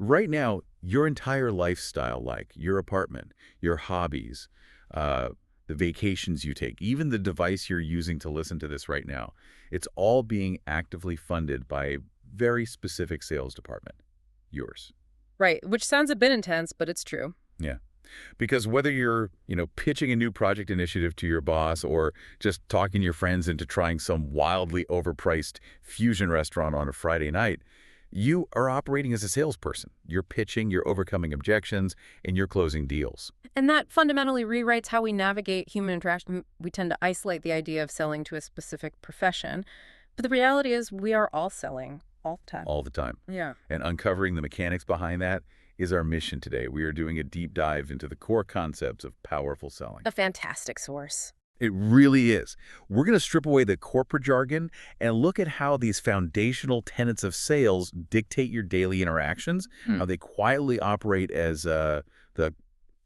Right now, your entire lifestyle, like your apartment, your hobbies, uh, the vacations you take, even the device you're using to listen to this right now, it's all being actively funded by a very specific sales department, yours. Right, which sounds a bit intense, but it's true. Yeah. Because whether you're, pitching a new project initiative to your boss or just talking your friends into trying some wildly overpriced fusion restaurant on a Friday night, you are operating as a salesperson. You're pitching, you're overcoming objections, and you're closing deals. And that fundamentally rewrites how we navigate human interaction. We tend to isolate the idea of selling to a specific profession. But the reality is we are all selling all the time. All the time. Yeah. And uncovering the mechanics behind that is our mission today. We are doing a deep dive into the core concepts of powerful selling. A fantastic source. It really is. We're going to strip away the corporate jargon and look at how these foundational tenets of sales dictate your daily interactions, how they quietly operate as the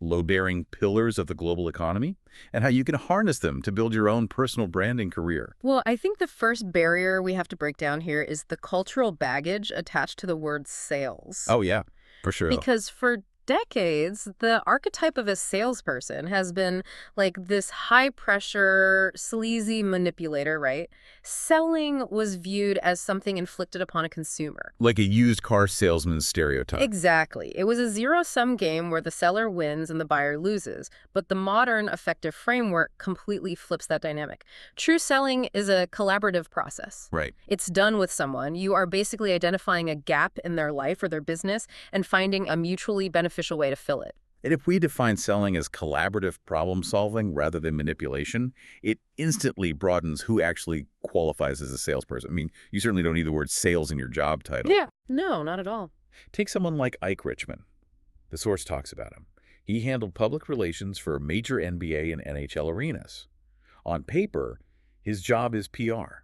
load-bearing pillars of the global economy, and how you can harness them to build your own personal branding career. Well, I think the first barrier we have to break down here is the cultural baggage attached to the word sales. Oh, yeah, for sure. Because for decades, the archetype of a salesperson has been like this high-pressure, sleazy manipulator, right? Selling was viewed as something inflicted upon a consumer. Like a used car salesman's stereotype. Exactly. It was a zero-sum game where the seller wins and the buyer loses. But the modern effective framework completely flips that dynamic. True selling is a collaborative process. Right. It's done with someone. You are basically identifying a gap in their life or their business and finding a mutually beneficial way to fill it. And if we define selling as collaborative problem solving rather than manipulation, it instantly broadens who actually qualifies as a salesperson. I mean, you certainly don't need the word sales in your job title. Yeah. No, not at all. Take someone like Ike Richman. The source talks about him. He handled public relations for major NBA and NHL arenas. On paper, his job is PR.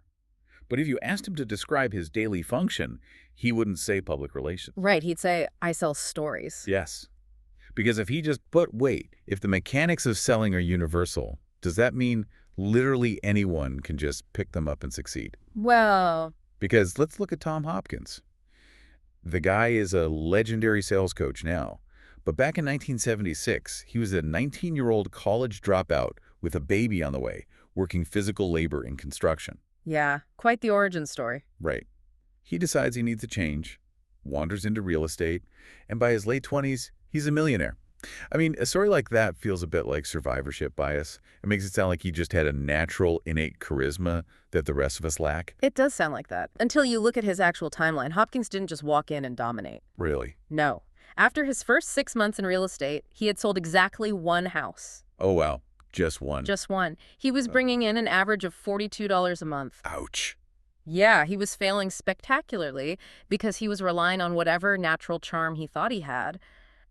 But if you asked him to describe his daily function, he wouldn't say public relations. Right. He'd say, I sell stories. Yes. Because but wait, if the mechanics of selling are universal, does that mean literally anyone can just pick them up and succeed? Well, Because let's look at Tom Hopkins. The guy is a legendary sales coach now. But back in 1976, he was a 19-year-old college dropout with a baby on the way, working physical labor in construction. yeah, quite the origin story. Right. He decides he needs a change, wanders into real estate, and by his late 20s, he's a millionaire. I mean, a story like that feels a bit like survivorship bias. It makes it sound like he just had a natural, innate charisma that the rest of us lack. It does sound like that. Until you look at his actual timeline, Hopkins didn't just walk in and dominate. Really? No. After his first 6 months in real estate, he had sold exactly one house. Oh, wow. Just one. Just one. He was bringing in an average of $42 a month. Ouch. Yeah, he was failing spectacularly because he was relying on whatever natural charm he thought he had.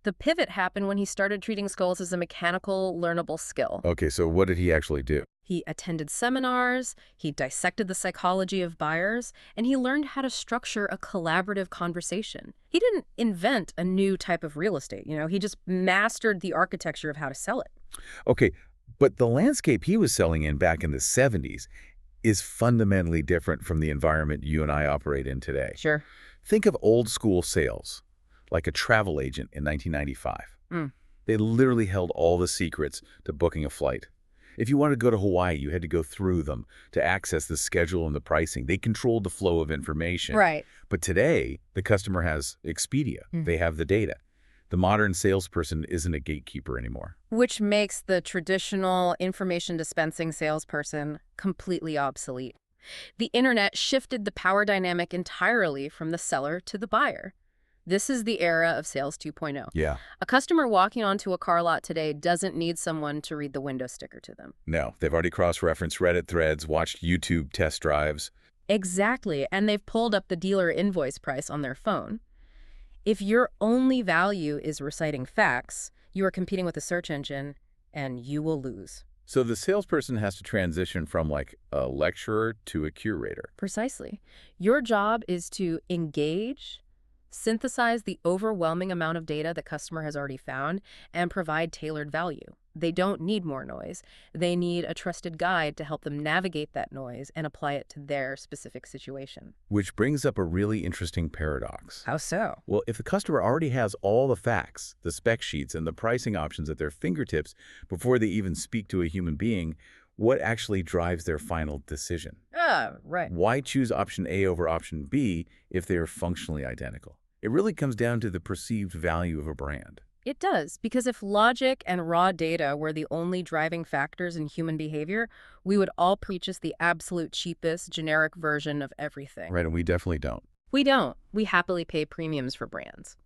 The pivot happened when he started treating sales as a mechanical, learnable skill. Okay, so what did he actually do? He attended seminars, he dissected the psychology of buyers, and he learned how to structure a collaborative conversation. He didn't invent a new type of real estate, he just mastered the architecture of how to sell it. Okay, but the landscape he was selling in back in the 70s is fundamentally different from the environment you and I operate in today. Sure. Think of old school sales, like a travel agent in 1995. Mm. They literally held all the secrets to booking a flight. If you wanted to go to Hawaii, you had to go through them to access the schedule and the pricing. They controlled the flow of information. Right. But today, the customer has Expedia. They have the data. The modern salesperson isn't a gatekeeper anymore. Which makes the traditional information dispensing salesperson completely obsolete. The internet shifted the power dynamic entirely from the seller to the buyer. This is the era of Sales 2.0. Yeah. A customer walking onto a car lot today doesn't need someone to read the window sticker to them. No, they've already cross-referenced Reddit threads, watched YouTube test drives. Exactly, and they've pulled up the dealer invoice price on their phone. If your only value is reciting facts, you are competing with a search engine, and you will lose. So the salesperson has to transition from like a lecturer to a curator. Precisely. Your job is to engage, synthesize the overwhelming amount of data the customer has already found, and provide tailored value. They don't need more noise. They need a trusted guide to help them navigate that noise and apply it to their specific situation. Which brings up a really interesting paradox. How so? Well, if the customer already has all the facts, the spec sheets, and the pricing options at their fingertips before they even speak to a human being, what actually drives their final decision? Ah, right. Why choose option A over option B if they are functionally identical? It really comes down to the perceived value of a brand. It does, because if logic and raw data were the only driving factors in human behavior, we would all purchase the absolute cheapest, generic version of everything. Right, and we definitely don't. We don't. We happily pay premiums for brands.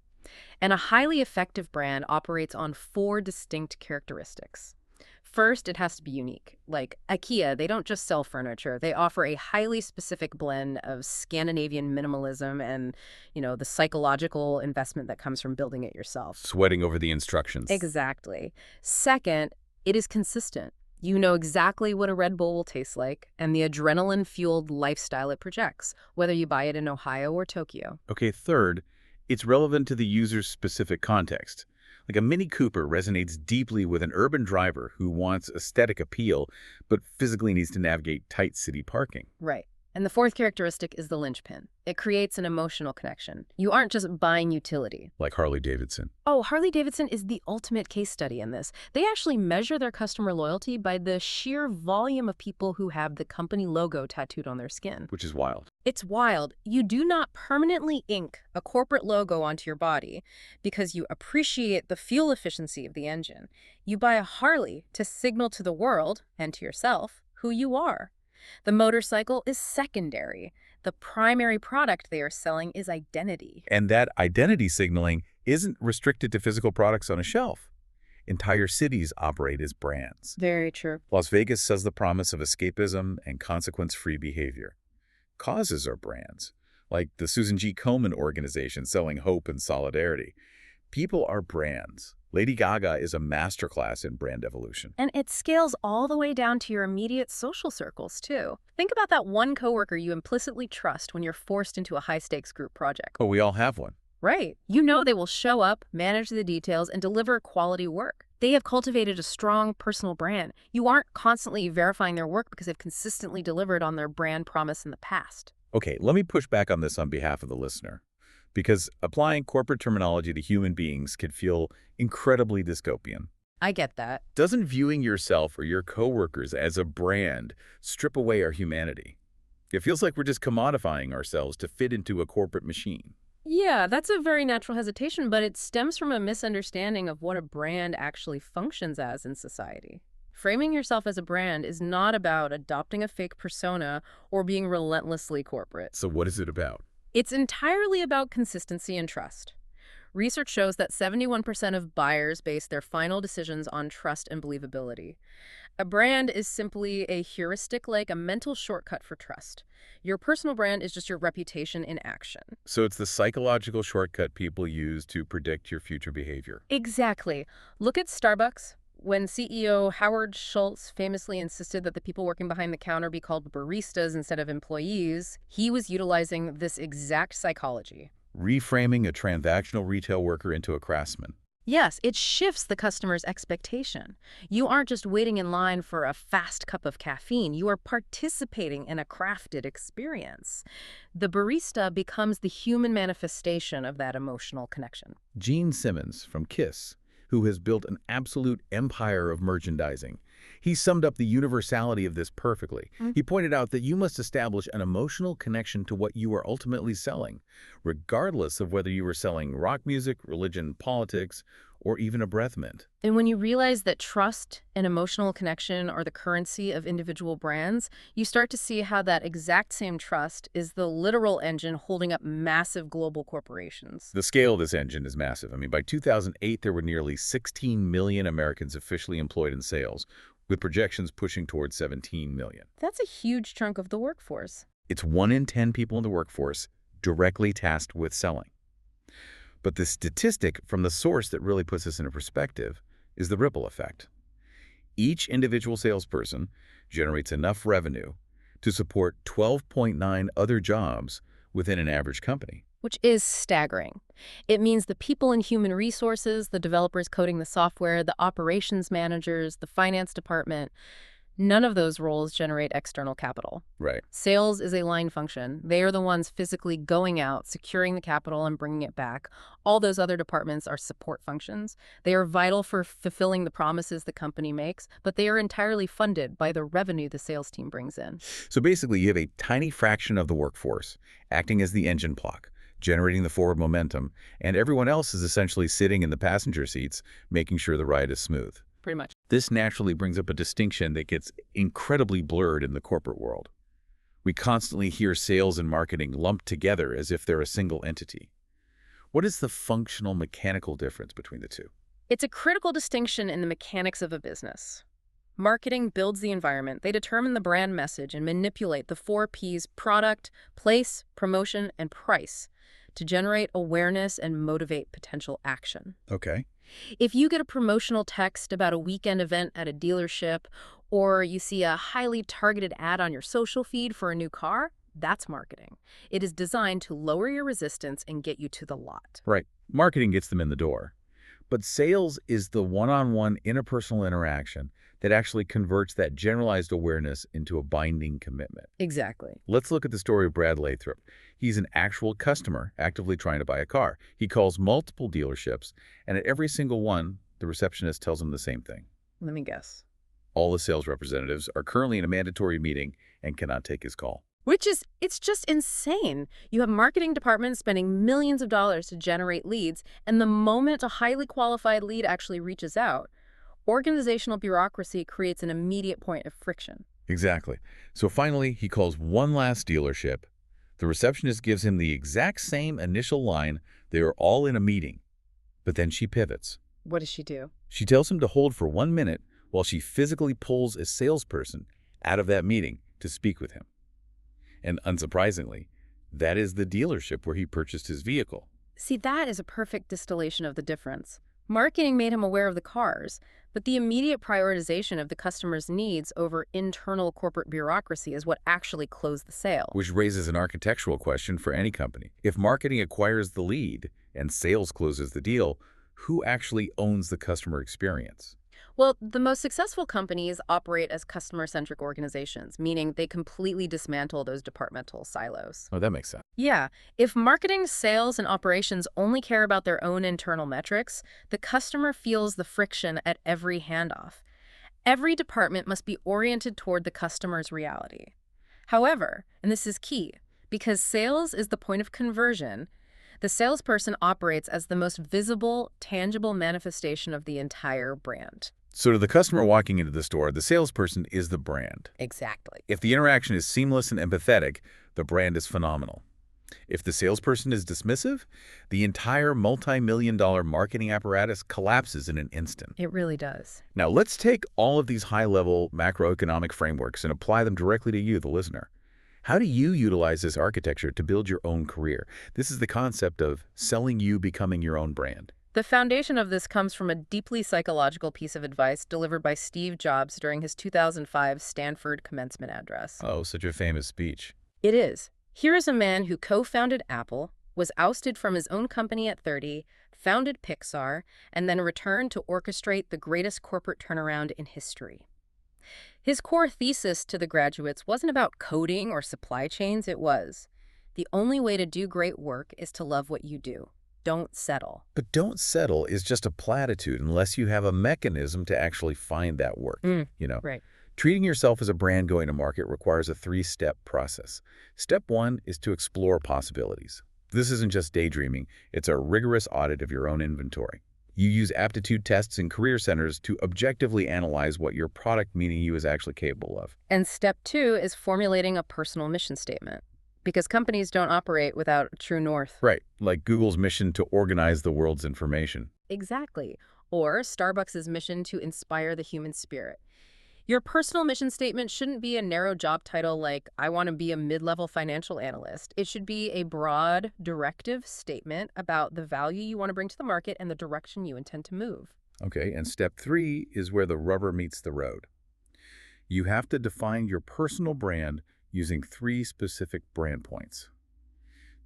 And a highly effective brand operates on 4 distinct characteristics. First, it has to be unique. Like IKEA, they don't just sell furniture. They offer a highly specific blend of Scandinavian minimalism and, the psychological investment that comes from building it yourself. Sweating over the instructions. Exactly. Second, it is consistent. You know exactly what a Red Bull will taste like and the adrenaline-fueled lifestyle it projects, whether you buy it in Ohio or Tokyo. Okay, third, it's relevant to the user's specific context. Like a Mini Cooper resonates deeply with an urban driver who wants aesthetic appeal, but physically needs to navigate tight city parking. Right. And the fourth characteristic is the linchpin. It creates an emotional connection. You aren't just buying utility. Like Harley-Davidson. Oh, Harley-Davidson is the ultimate case study in this. They actually measure their customer loyalty by the sheer volume of people who have the company logo tattooed on their skin. Which is wild. It's wild. You do not permanently ink a corporate logo onto your body because you appreciate the fuel efficiency of the engine. You buy a Harley to signal to the world, and to yourself, who you are. The motorcycle is secondary. The primary product they are selling is identity. And that identity signaling isn't restricted to physical products on a shelf. Entire cities operate as brands. Very true. Las Vegas sells the promise of escapism and consequence-free behavior. Causes are brands, like the Susan G. Komen organization selling hope and solidarity. People are brands. Lady Gaga is a masterclass in brand evolution. And it scales all the way down to your immediate social circles, too. Think about that one coworker you implicitly trust when you're forced into a high-stakes group project. Oh, we all have one. Right. You know they will show up, manage the details, and deliver quality work. They have cultivated a strong personal brand. You aren't constantly verifying their work because they've consistently delivered on their brand promise in the past. Okay, let me push back on this on behalf of the listener. Because applying corporate terminology to human beings can feel incredibly dystopian. I get that. Doesn't viewing yourself or your coworkers as a brand strip away our humanity? It feels like we're just commodifying ourselves to fit into a corporate machine. Yeah, that's a very natural hesitation, but it stems from a misunderstanding of what a brand actually functions as in society. Framing yourself as a brand is not about adopting a fake persona or being relentlessly corporate. So what is it about? It's entirely about consistency and trust. Research shows that 71% of buyers base their final decisions on trust and believability. A brand is simply a heuristic, like a mental shortcut for trust. Your personal brand is just your reputation in action. So it's the psychological shortcut people use to predict your future behavior. Exactly. Look at Starbucks. When CEO Howard Schultz famously insisted that the people working behind the counter be called baristas instead of employees, he was utilizing this exact psychology. Reframing a transactional retail worker into a craftsman. Yes, it shifts the customer's expectation. You aren't just waiting in line for a fast cup of caffeine. You are participating in a crafted experience. The barista becomes the human manifestation of that emotional connection. Gene Simmons from Kiss, who has built an absolute empire of merchandising. He summed up the universality of this perfectly. He pointed out that you must establish an emotional connection to what you are ultimately selling, regardless of whether you are selling rock music, religion, politics, or even a breath mint. And when you realize that trust and emotional connection are the currency of individual brands, you start to see how that exact same trust is the literal engine holding up massive global corporations. The scale of this engine is massive. I mean, by 2008, there were nearly 16 million Americans officially employed in sales, with projections pushing towards 17 million. That's a huge chunk of the workforce. It's 1 in 10 people in the workforce directly tasked with selling. But the statistic from the source that really puts this into perspective is the ripple effect. Each individual salesperson generates enough revenue to support 12.9 other jobs within an average company. which is staggering. It means the people in human resources, the developers coding the software, the operations managers, the finance department, none of those roles generate external capital. Right. Sales is a line function. They are the ones physically going out, securing the capital, and bringing it back. All those other departments are support functions. They are vital for fulfilling the promises the company makes, but they are entirely funded by the revenue the sales team brings in. So basically, you have a tiny fraction of the workforce acting as the engine block, generating the forward momentum, and everyone else is essentially sitting in the passenger seats, making sure the ride is smooth. Pretty much. This naturally brings up a distinction that gets incredibly blurred in the corporate world. We constantly hear sales and marketing lumped together as if they're a single entity. What is the functional mechanical difference between the two? It's a critical distinction in the mechanics of a business. Marketing builds the environment. They determine the brand message and manipulate the 4 Ps: product, place, promotion, and price to generate awareness and motivate potential action. Okay. If you get a promotional text about a weekend event at a dealership, or you see a highly targeted ad on your social feed for a new car, that's marketing. It is designed to lower your resistance and get you to the lot. Right. Marketing gets them in the door. But sales is the one-on-one interpersonal interaction that actually converts that generalized awareness into a binding commitment. Exactly. Let's look at the story of Brad Lathrop. He's an actual customer actively trying to buy a car. He calls multiple dealerships, and at every single one, the receptionist tells him the same thing. Let me guess. All the sales representatives are currently in a mandatory meeting and cannot take his call. It's just insane. You have marketing departments spending millions of dollars to generate leads, and the moment a highly qualified lead actually reaches out, organizational bureaucracy creates an immediate point of friction. Exactly. So finally, he calls one last dealership. The receptionist gives him the exact same initial line. They are all in a meeting. But then she pivots. What does she do? She tells him to hold for 1 minute while she physically pulls a salesperson out of that meeting to speak with him. And unsurprisingly, that is the dealership where he purchased his vehicle. See, that is a perfect distillation of the difference. Marketing made him aware of the cars, but the immediate prioritization of the customer's needs over internal corporate bureaucracy is what actually closed the sale. Which raises an architectural question for any company. If marketing acquires the lead and sales closes the deal, who actually owns the customer experience? Well, the most successful companies operate as customer-centric organizations, meaning they completely dismantle those departmental silos. Oh, that makes sense. Yeah, if marketing, sales, and operations only care about their own internal metrics, the customer feels the friction at every handoff. Every department must be oriented toward the customer's reality. However, and this is key, because sales is the point of conversion, the salesperson operates as the most visible, tangible manifestation of the entire brand. So to the customer walking into the store, the salesperson is the brand. Exactly. If the interaction is seamless and empathetic, the brand is phenomenal. If the salesperson is dismissive, the entire multi-million-dollar marketing apparatus collapses in an instant. It really does. Now, let's take all of these high-level macroeconomic frameworks and apply them directly to you, the listener. How do you utilize this architecture to build your own career? This is the concept of selling you becoming your own brand. The foundation of this comes from a deeply psychological piece of advice delivered by Steve Jobs during his 2005 Stanford commencement address. Oh, such a famous speech. It is. Here is a man who co-founded Apple, was ousted from his own company at 30, founded Pixar, and then returned to orchestrate the greatest corporate turnaround in history. His core thesis to the graduates wasn't about coding or supply chains, it was, the only way to do great work is to love what you do. Don't settle. But don't settle is just a platitude unless you have a mechanism to actually find that work, Right. Treating yourself as a brand going to market requires a 3-step process. Step 1 is to explore possibilities. This isn't just daydreaming, it's a rigorous audit of your own inventory. You use aptitude tests and career centers to objectively analyze what your product, meaning you, is actually capable of. And step 2 is formulating a personal mission statement. Because companies don't operate without a true north. Right, like Google's mission to organize the world's information. Exactly. Or Starbucks' mission to inspire the human spirit. Your personal mission statement shouldn't be a narrow job title like, I want to be a mid-level financial analyst. It should be a broad, directive statement about the value you want to bring to the market and the direction you intend to move. Okay, and step 3 is where the rubber meets the road. You have to define your personal brand using 3 specific brand points.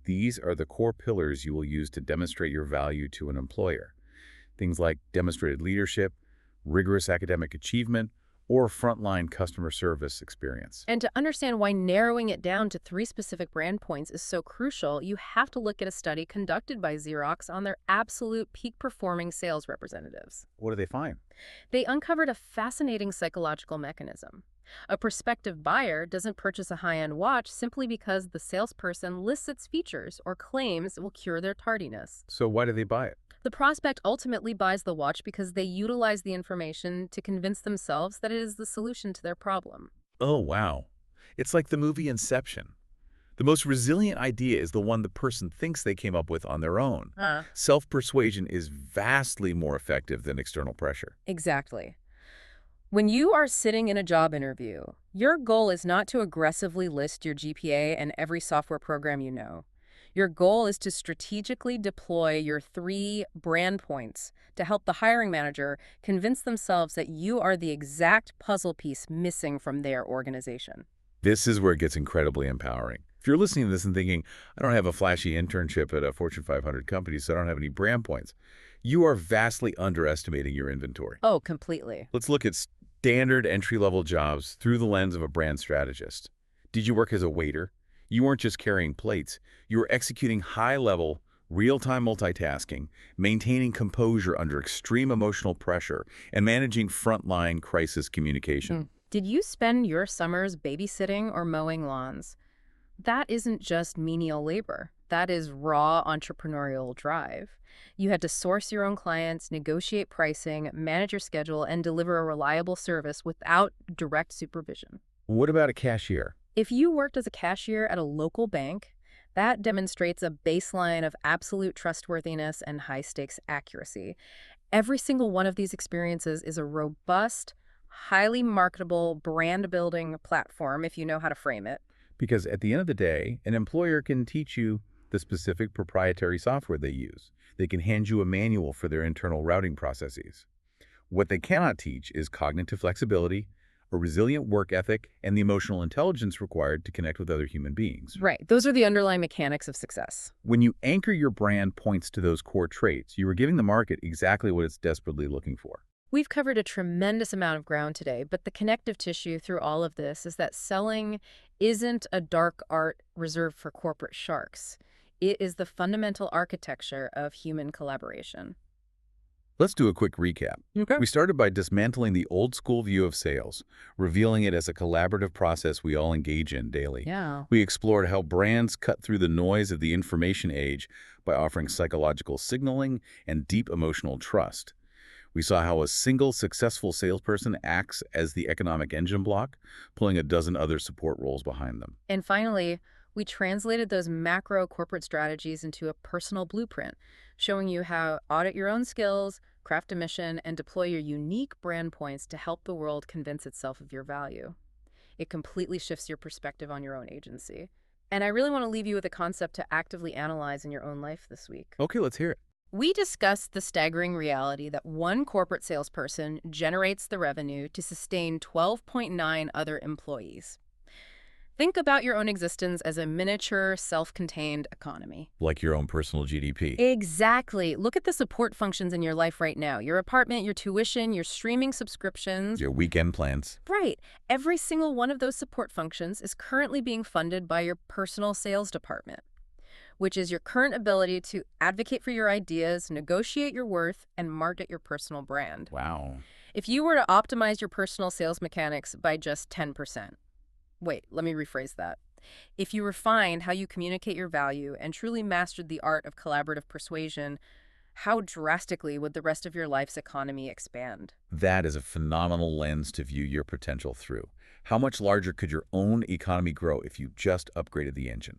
These are the core pillars you will use to demonstrate your value to an employer. Things like demonstrated leadership, rigorous academic achievement, or frontline customer service experience. And to understand why narrowing it down to 3 specific brand points is so crucial, you have to look at a study conducted by Xerox on their absolute peak-performing sales representatives. What do they find? They uncovered a fascinating psychological mechanism. A prospective buyer doesn't purchase a high-end watch simply because the salesperson lists its features or claims it will cure their tardiness. So why do they buy it? The prospect ultimately buys the watch because they utilize the information to convince themselves that it is the solution to their problem. Oh, wow. It's like the movie Inception. The most resilient idea is the one the person thinks they came up with on their own. Self-persuasion is vastly more effective than external pressure. Exactly. When you are sitting in a job interview, your goal is not to aggressively list your GPA and every software program you know. Your goal is to strategically deploy your 3 brand points to help the hiring manager convince themselves that you are the exact puzzle piece missing from their organization. This is where it gets incredibly empowering. If you're listening to this and thinking, I don't have a flashy internship at a Fortune 500 company, so I don't have any brand points, you are vastly underestimating your inventory. Oh, completely. Let's look at standard entry-level jobs through the lens of a brand strategist. Did you work as a waiter? You weren't just carrying plates. You were executing high-level, real-time multitasking, maintaining composure under extreme emotional pressure, and managing frontline crisis communication. Did you spend your summers babysitting or mowing lawns? That isn't just menial labor. That is raw entrepreneurial drive. You had to source your own clients, negotiate pricing, manage your schedule, and deliver a reliable service without direct supervision. What about a cashier? If you worked as a cashier at a local bank, that demonstrates a baseline of absolute trustworthiness and high-stakes accuracy. Every single one of these experiences is a robust, highly marketable brand-building platform if you know how to frame it. Because at the end of the day, an employer can teach you the specific proprietary software they use. They can hand you a manual for their internal routing processes. What they cannot teach is cognitive flexibility, a resilient work ethic, and the emotional intelligence required to connect with other human beings. Right. Those are the underlying mechanics of success. When you anchor your brand points to those core traits, you are giving the market exactly what it's desperately looking for. We've covered a tremendous amount of ground today, but the connective tissue through all of this is that selling isn't a dark art reserved for corporate sharks. It is the fundamental architecture of human collaboration. Let's do a quick recap. Okay. We started by dismantling the old-school view of sales, revealing it as a collaborative process we all engage in daily. Yeah. We explored how brands cut through the noise of the information age by offering psychological signaling and deep emotional trust. We saw how a single successful salesperson acts as the economic engine block, pulling a dozen other support roles behind them. And finally, we translated those macro corporate strategies into a personal blueprint, showing you how to audit your own skills, craft a mission, and deploy your unique brand points to help the world convince itself of your value. It completely shifts your perspective on your own agency. And I really want to leave you with a concept to actively analyze in your own life this week. Okay, let's hear it. We discussed the staggering reality that one corporate salesperson generates the revenue to sustain 12.9 other employees. Think about your own existence as a miniature, self-contained economy. Like your own personal GDP. Exactly. Look at the support functions in your life right now. Your apartment, your tuition, your streaming subscriptions. Your weekend plans. Right. Every single one of those support functions is currently being funded by your personal sales department, which is your current ability to advocate for your ideas, negotiate your worth, and market your personal brand. Wow. If you were to optimize your personal sales mechanics by just 10%, wait, let me rephrase that. If you refined how you communicate your value and truly mastered the art of collaborative persuasion, how drastically would the rest of your life's economy expand? That is a phenomenal lens to view your potential through. How much larger could your own economy grow if you just upgraded the engine?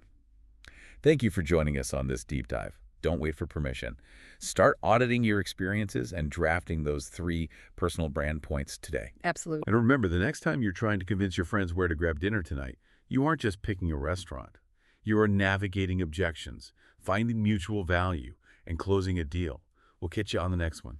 Thank you for joining us on this deep dive. Don't wait for permission. Start auditing your experiences and drafting those 3 personal brand points today. Absolutely. And remember, the next time you're trying to convince your friends where to grab dinner tonight, you aren't just picking a restaurant. You are navigating objections, finding mutual value, and closing a deal. We'll catch you on the next one.